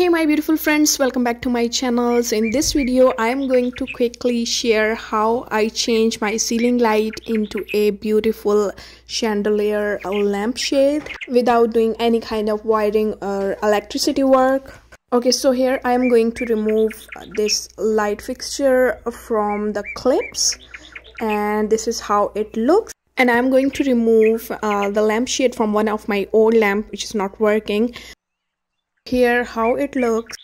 Hey my beautiful friends, welcome back to my channel. So in this video I am going to quickly share how I change my ceiling light into a beautiful chandelier lampshade without doing any kind of wiring or electricity work. Okay, so here I am going to remove this light fixture from the clips, and this is how it looks. And I'm going to remove the lampshade from one of my old lamp which is not working. Here how it looks.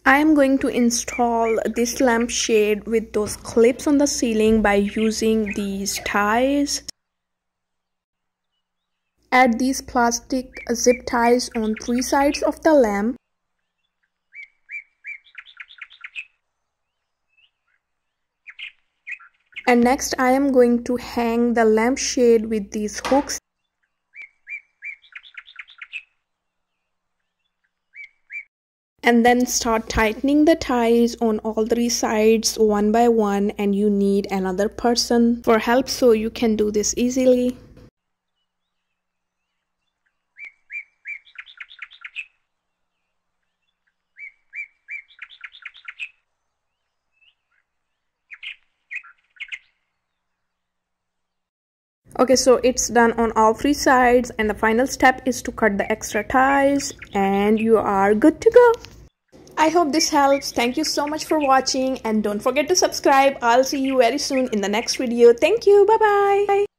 I am going to install this lampshade with those clips on the ceiling by using these ties. Add these plastic zip ties on 3 sides of the lamp. And next I am going to hang the lampshade with these hooks. And then start tightening the ties on all 3 sides one by one, and you need another person for help so you can do this easily. Okay, so it's done on all 3 sides, and the final step is to cut the extra ties and you are good to go. I hope this helps. Thank you so much for watching, and don't forget to subscribe. I'll see you very soon in the next video. Thank you. Bye bye.